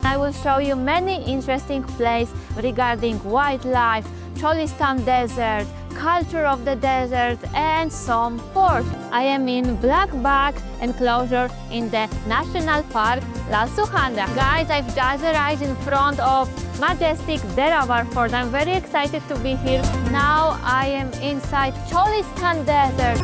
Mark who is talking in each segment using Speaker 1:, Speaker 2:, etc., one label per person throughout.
Speaker 1: I will show you many interesting places regarding wildlife, Cholistan desert, culture of the desert and some forts. I am in Black Bag enclosure in the National Park Lal Suhanra. Guys, I've just arrived in front of majestic Derawar fort. I'm very excited to be here. Now I am inside Cholistan desert.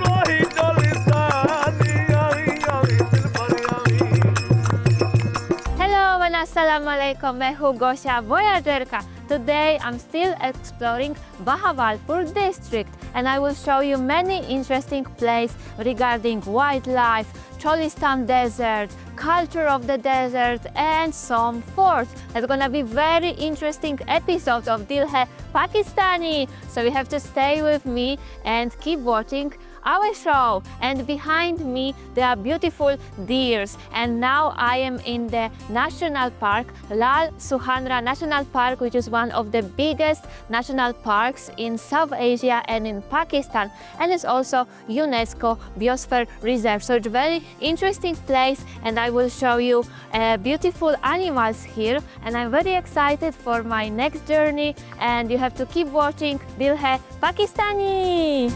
Speaker 1: Hello and assalamu alaikum. मैं हूँ गोशा voyagerka. Today I'm still exploring Bahawalpur district and I will show you many interesting places regarding wildlife, Cholistan desert, culture of the desert and some forts. It's gonna be very interesting episode of Dil Hai Pakistani. So you have to stay with me and keep watching our show. And behind me there are beautiful deers, and now I am in the National Park Lal Suhanra National Park, which is one of the biggest national parks in South Asia and in Pakistan, and it's also UNESCO Biosphere Reserve. So it's a very interesting place and I will show you beautiful animals here, and I'm very excited for my next journey, and you have to keep watching Dil Hai Pakistani.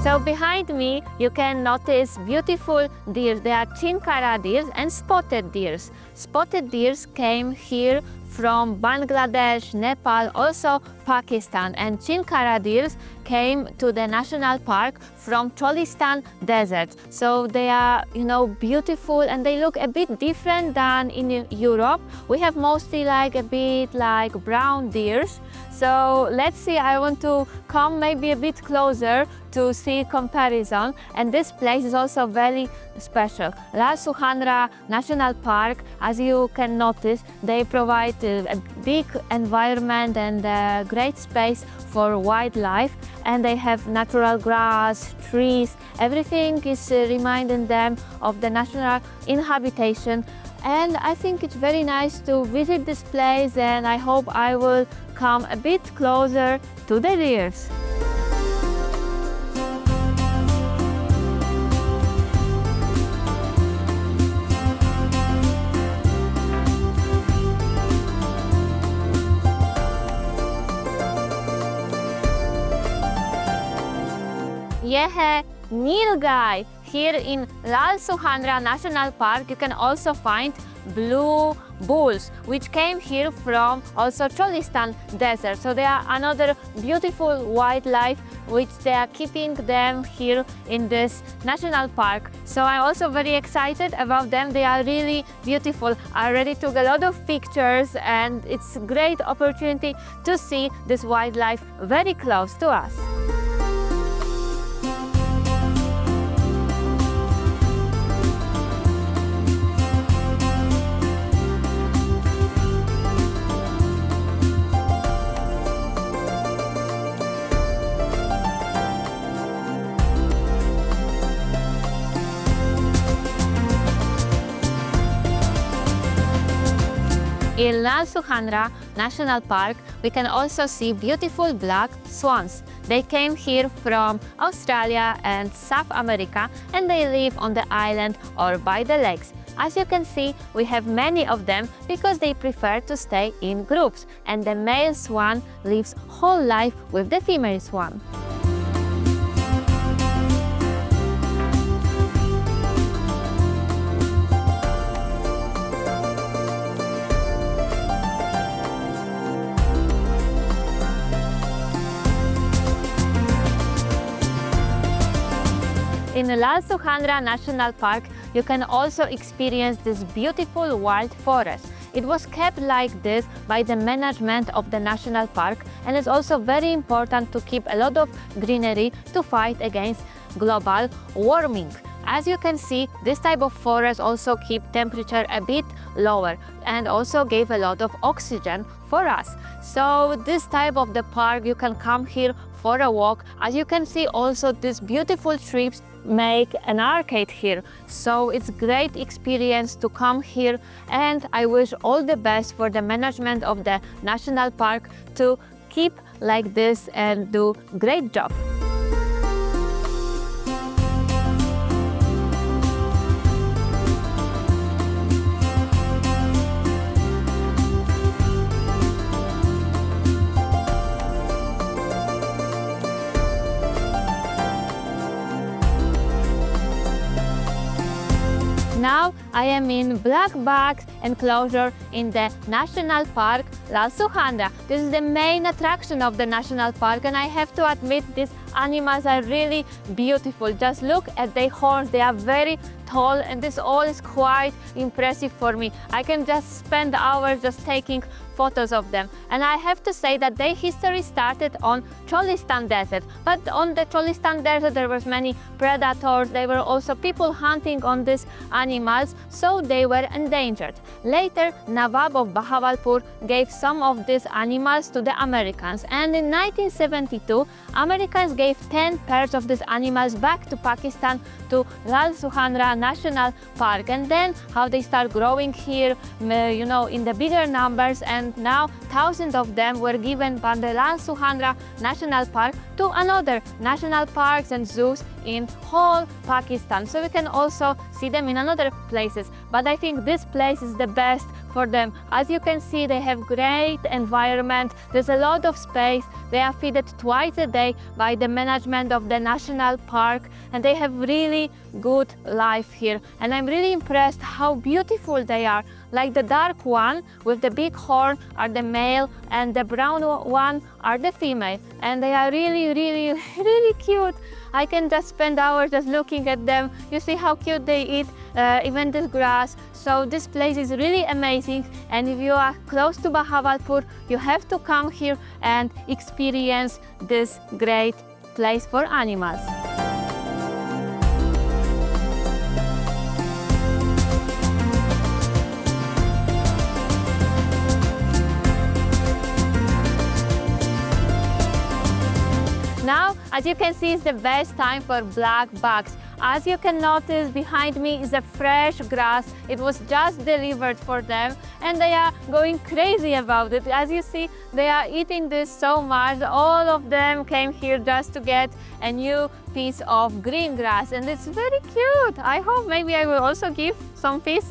Speaker 1: So behind me you can notice beautiful deer. They are chinkara deers and spotted deers. Spotted deers came here from Bangladesh, Nepal, also Pakistan, and chinkara deers came to the national park from Cholistan desert. So they are, beautiful and they look a bit different than in Europe. We have mostly a bit like brown deers. So let's see, I want to come maybe a bit closer to see comparison, and this place is also very special. Lal Suhanra National Park, as you can notice, they provide a big environment and a great space for wildlife, and they have natural grass, trees, everything is reminding them of the natural inhabitation. And I think it's very nice to visit this place, and I hope I will come a bit closer to the deers. ये है नीलगाय. Here in Lal Suhanra National Park you can also find blue bulls, which came here from also Cholistan desert. So they are another beautiful wildlife which they are keeping them here in this national park. So I'm also very excited about them. They are really beautiful. I already took a lot of pictures and it's a great opportunity to see this wildlife very close to us. In Lal Suhanra National Park, we can also see beautiful black swans. They came here from Australia and South America, and they live on the island or by the lakes. As you can see, we have many of them because they prefer to stay in groups, and the male swan lives whole life with the female swan. In Lal Suhanra National Park, you can also experience this beautiful wild forest. It was kept like this by the management of the national park, and it's also very important to keep a lot of greenery to fight against global warming. As you can see, this type of forest also keep temperature a bit lower and also gave a lot of oxygen for us. So this type of the park, you can come here for a walk. As you can see also these beautiful trees make an arcade here. So it's great experience to come here, and I wish all the best for the management of the national park to keep like this and do great job. Now I am in black box enclosure in the National Park Lal Suhanra. This is the main attraction of the National Park, and I have to admit these animals are really beautiful. Just look at their horns, they are very tall, and this all is quite impressive for me. I can just spend hours just taking photos of them. And I have to say that their history started on Cholistan desert. But on the Cholistan desert there was many predators, there were also people hunting on these animals, so they were endangered. Later, Nawab of Bahawalpur gave some of these animals to the Americans, and in 1972, Americans gave 10 pairs of these animals back to Pakistan, to Lal Suhanra National Park. And then how they start growing here, you know, in the bigger numbers, and now thousands of them were given by the Lal Suhanra National Park to another national parks and zoos in whole Pakistan. So we can also see them in another places, but I think this place is the best for them. As you can see, they have great environment, there's a lot of space, they are fed twice a day by the management of the national park, and they have really good life here. And I'm really impressed how beautiful they are. Like the dark one with the big horn are the male, and the brown one are the female, and they are really cute. I can just spend hours just looking at them. You see how cute they eat even this grass. So this place is really amazing, and if you are close to Bahawalpur, you have to come here and experience this great place for animals. Now, as you can see, it's the best time for black bugs. As you can notice, behind me is a fresh grass. It was just delivered for them, and they are going crazy about it. As you see, they are eating this so much. All of them came here just to get a new piece of green grass, and it's very cute. I hope maybe I will also give some fish.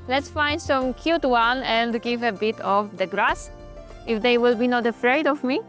Speaker 1: Let's find some cute one and give a bit of the grass, if they will be not afraid of me.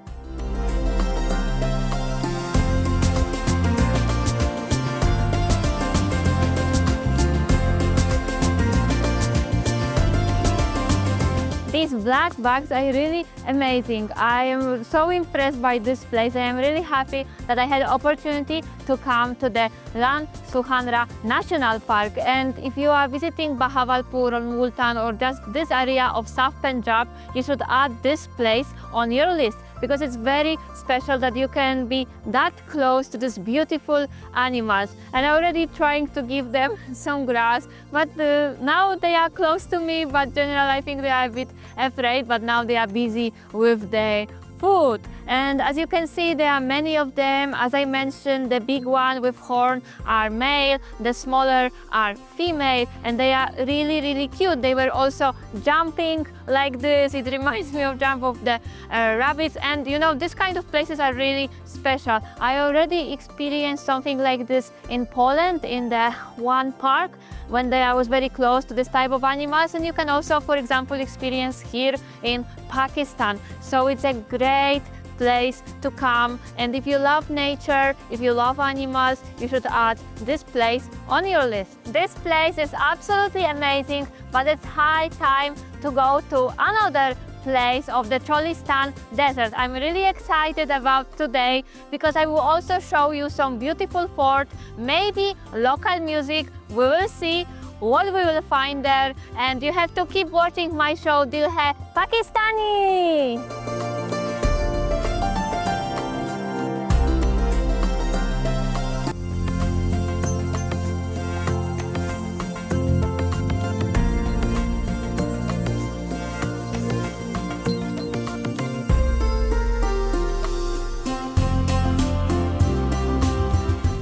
Speaker 1: These black bugs are really amazing. I am so impressed by this place. I am really happy that I had the opportunity to come to the Lal Suhanra National Park. And if you are visiting Bahawalpur or Multan or just this area of South Punjab, you should add this place on your list, because it's very special that you can be that close to these beautiful animals. And I'm already trying to give them some grass, but now they are close to me, but generally I think they are a bit afraid, but now they are busy with their food. And as you can see, there are many of them. As I mentioned, the big one with horn are male, the smaller are female, and they are really cute. They were also jumping like this. It reminds me of jump of the rabbits, and you know, this kind of places are really special. I already experienced something like this in Poland in the one park when I was very close to this type of animals, and you can also, for example, experience here in Pakistan. So it's a great place to come, and if you love nature, if you love animals, you should add this place on your list. This place is absolutely amazing, but it's high time to go to another place of the Cholistan desert. I'm really excited about today because I will also show you some beautiful fort, maybe local music. We will see what we will find there, and you have to keep watching my show Dil Hai Pakistani.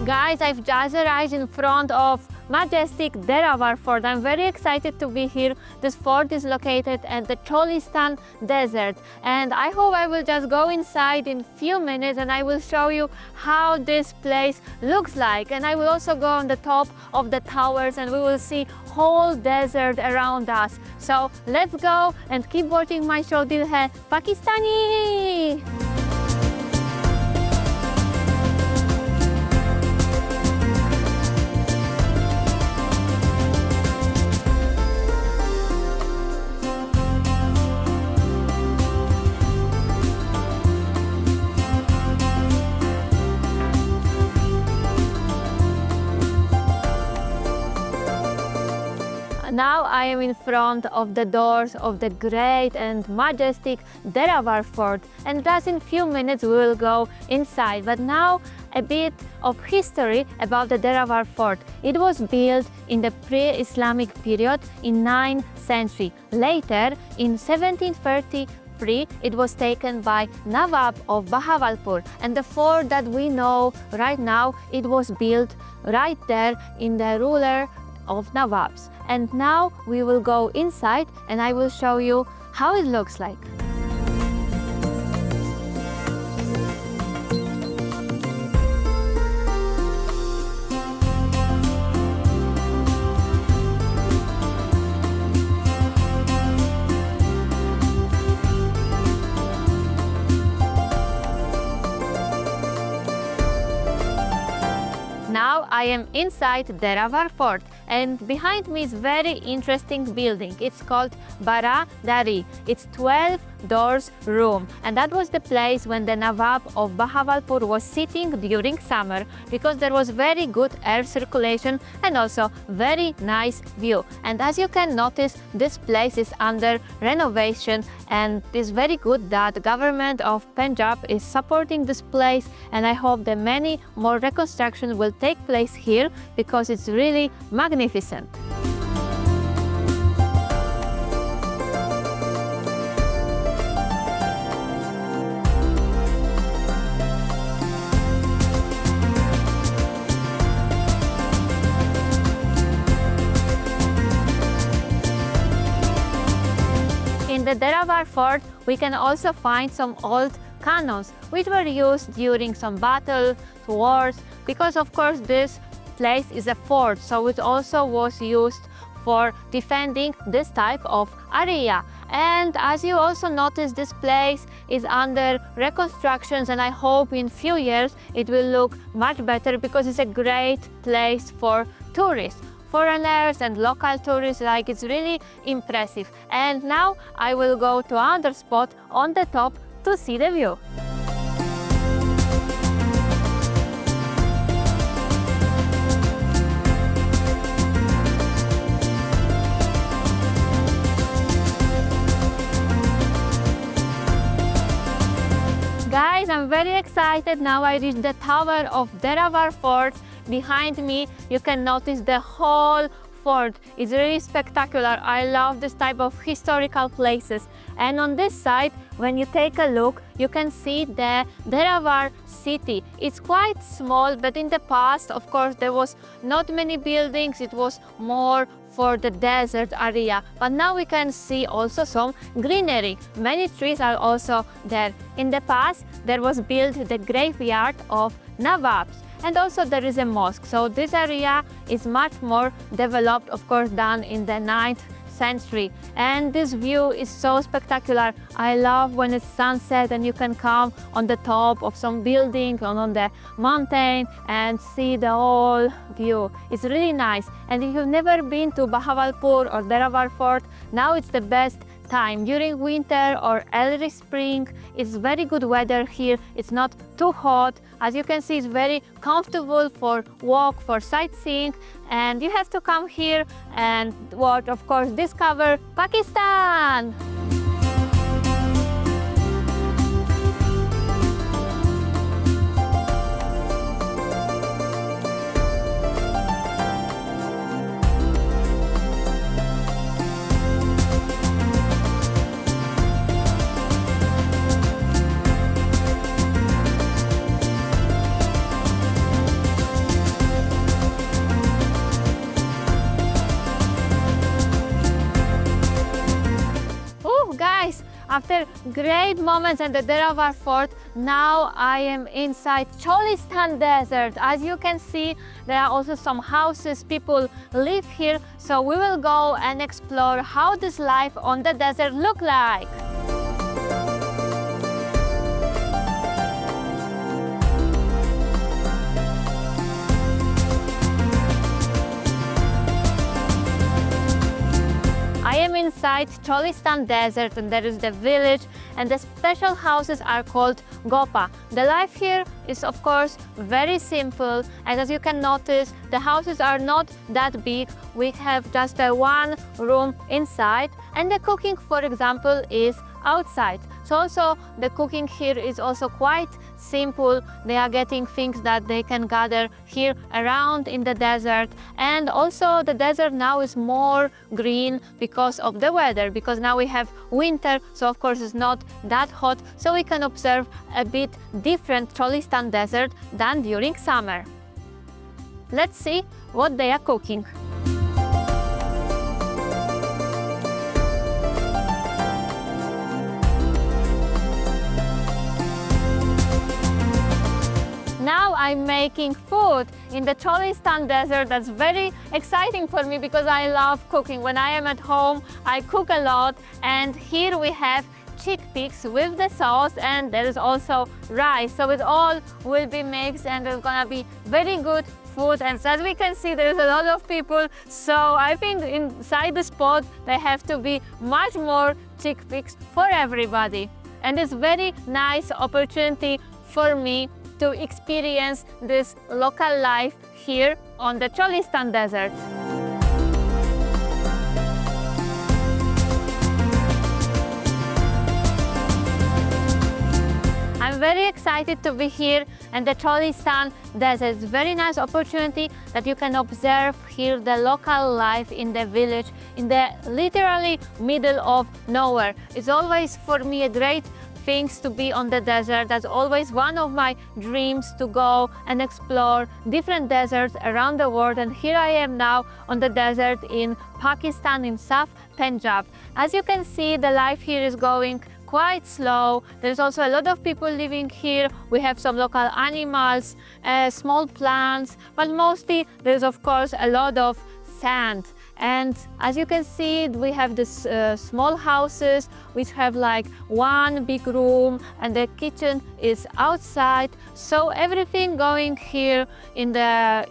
Speaker 1: Guys, I've just arrived in front of majestic Derawar fort. I'm very excited to be here. This fort is located at the Cholistan desert, and I hope I will just go inside in few minutes and I will show you how this place looks like. And I will also go on the top of the towers and we will see whole desert around us. So let's go and keep watching my show Dil Hai Pakistani. Now I am in front of the doors of the great and majestic Derawar fort, and just in few minutes we will go inside. But now a bit of history about the Derawar fort. It was built in the pre-Islamic period in 9th century. Later, in 1733, it was taken by Nawab of Bahawalpur, and the fort that we know right now, it was built right there in the ruler of Nawabs. And now we will go inside and I will show you how it looks like. Now I am inside Derawar fort, and behind me is very interesting building. It's called Baradari. It's 12 doors room, and that was the place when the Nawab of Bahawalpur was sitting during summer, because there was very good air circulation and also very nice view. And as you can notice, this place is under renovation, and it's very good that the government of Punjab is supporting this place, and I hope that many more reconstructions will take place here because it's really magnificent. In the Derawar fort, we can also find some old cannons which were used during some battles, wars, because of course this place is a fort, so it also was used for defending this type of area. And as you also notice, this place is under reconstructions, and I hope in few years it will look much better because it's a great place for tourists. Foreigners and local tourists, like, it's really impressive. And now I will go to another spot on the top to see the view. Guys, I'm very excited. Now I reached the tower of Derawar fort. Behind me, you can notice the whole fort. It's really spectacular. I love this type of historical places. And on this side, when you take a look, you can see the Derawar city. It's quite small, but in the past, of course, there was not many buildings. It was more for the desert area. But now we can see also some greenery. Many trees are also there. In the past, there was built the graveyard of Nawabs. And also there is a mosque. So this area is much more developed, of course, than in the 9th century. And this view is so spectacular. I love when it's sunset and you can come on the top of some building or on the mountain and see the whole view. It's really nice. And if you've never been to Bahawalpur or Derawar fort, now it's the best time. During winter or early spring, it's very good weather here. It's not too hot. As you can see, it's very comfortable for walk, for sightseeing, and you have to come here and watch, of course, discover Pakistan. After great moments at the Derawar fort, now I am inside Cholistan desert. As you can see, there are also some houses, people live here. So we will go and explore how this life on the desert look like. I am inside Cholistan desert, and there is the village, and the special houses are called Gopa. The life here is of course very simple, and as you can notice, the houses are not that big. We have just a one room inside, and the cooking, for example, is outside. So also the cooking here is also quite simple. They are getting things that they can gather here around in the desert, and also the desert now is more green because of the weather, because now we have winter, so of course it's not that hot, so we can observe a bit different Cholistan desert than during summer. Let's see what they are cooking. Now I'm making food in the Cholistan desert. That's very exciting for me because I love cooking. When I am at home, I cook a lot, and here we have chickpeas with the sauce, and there is also rice. So it all will be mixed, and it's gonna be very good food. And as we can see, there's a lot of people, so I think inside the spot there have to be much more chickpeas for everybody. And it's very nice opportunity for me to experience this local life here on the Cholistan desert. I'm very excited to be here in the Cholistan desert. It's a very nice opportunity that you can observe here the local life in the village, in the literally middle of nowhere. It's always for me a great things to be on the desert. That's always one of my dreams, to go and explore different deserts around the world. And here I am now on the desert in Pakistan, in South Punjab. As you can see, the life here is going quite slow. There's also a lot of people living here. We have some local animals, small plants, but mostly there's of course a lot of sand. And as you can see, we have this small houses which have like one big room, and the kitchen is outside. So everything going here in the,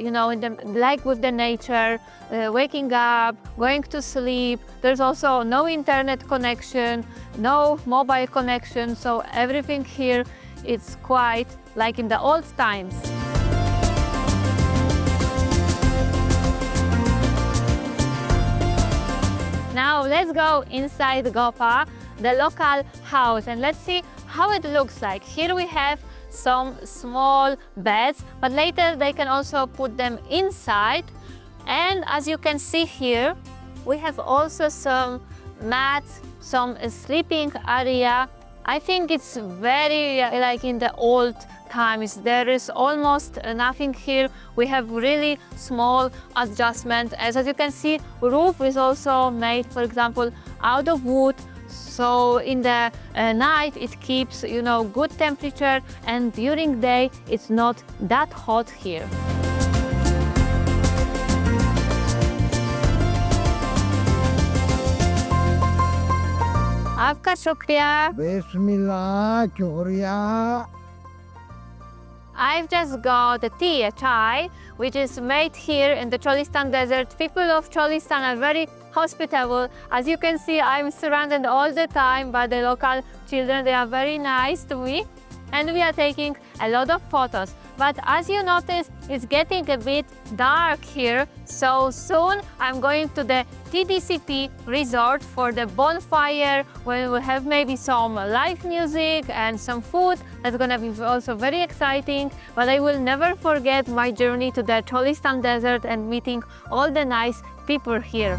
Speaker 1: like with the nature, waking up, going to sleep. There's also no internet connection, no mobile connection. So everything here is quite like in the old times. Now let's go inside Gopa, the local house, and let's see how it looks like. Here we have some small beds, but later they can also put them inside. And as you can see here, we have also some mats, some sleeping area. I think it's very like in the old times. There is almost nothing here. We have really small adjustment. As you can see, roof is also made, for example, out of wood. So in the night it keeps, good temperature, and during day it's not that hot here. आपका शुक्रिया.
Speaker 2: Bismillah, Choria.
Speaker 1: I've just got a tea, a chai, which is made here in the Cholistan desert. People of Cholistan are very hospitable. As you can see, I'm surrounded all the time by the local children. They are very nice to me, and we are taking a lot of photos. But as you notice, it's getting a bit dark here, so soon I'm going to the TDCP resort for the bonfire, where we have maybe some live music and some food. That's gonna be also very exciting. But I will never forget my journey to the Cholistan desert and meeting all the nice people here.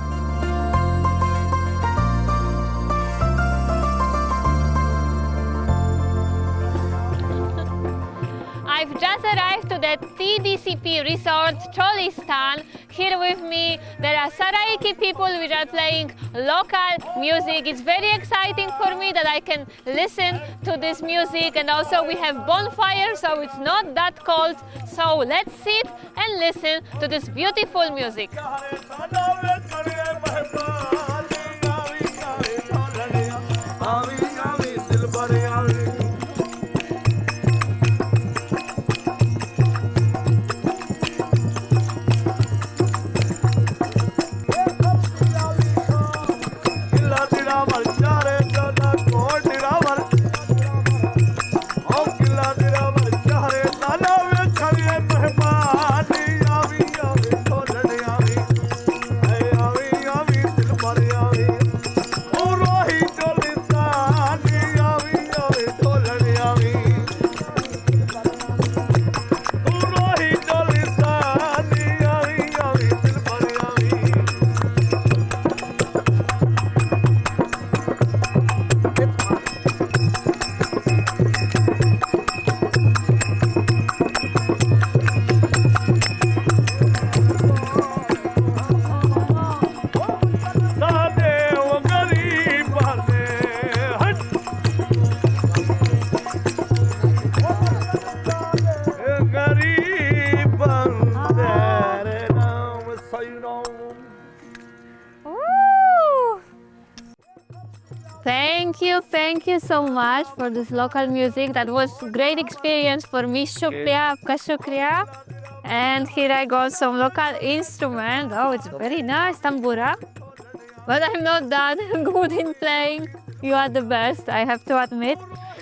Speaker 1: I I've just arrived to the TDCP resort Cholistan. Here with me there are Saraiki people which are playing local music. It's very exciting for me that I can listen to this music, and also we have bonfire, so it's not that cold. So let's sit and listen to this beautiful music. Woo! Thank you so much for this local music. That was a great experience for me. Shukriya, आपका शुक्रिया. And here I got some local instrument. Oh, it's very nice, tambura. But I'm not that good in playing. You are the best, I have to admit.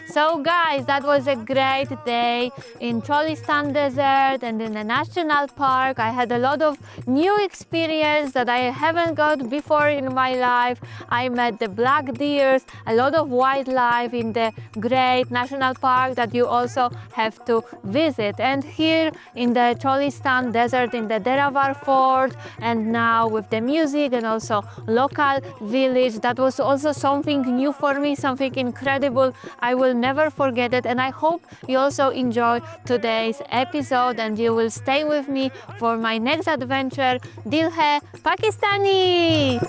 Speaker 1: So guys, that was a great day in Cholistan Desert and in the national park. I had a lot of new experience that I haven't got before in my life. I met the black deers, a lot of wildlife in the great national park that you also have to visit. And here in the Cholistan Desert, in the Derawar fort, and now with the music and also local village, that was also something new for me, something incredible. I will never forget it, and I hope you also enjoy today's episode and you will stay with me for my next adventure. Dil hai Pakistani!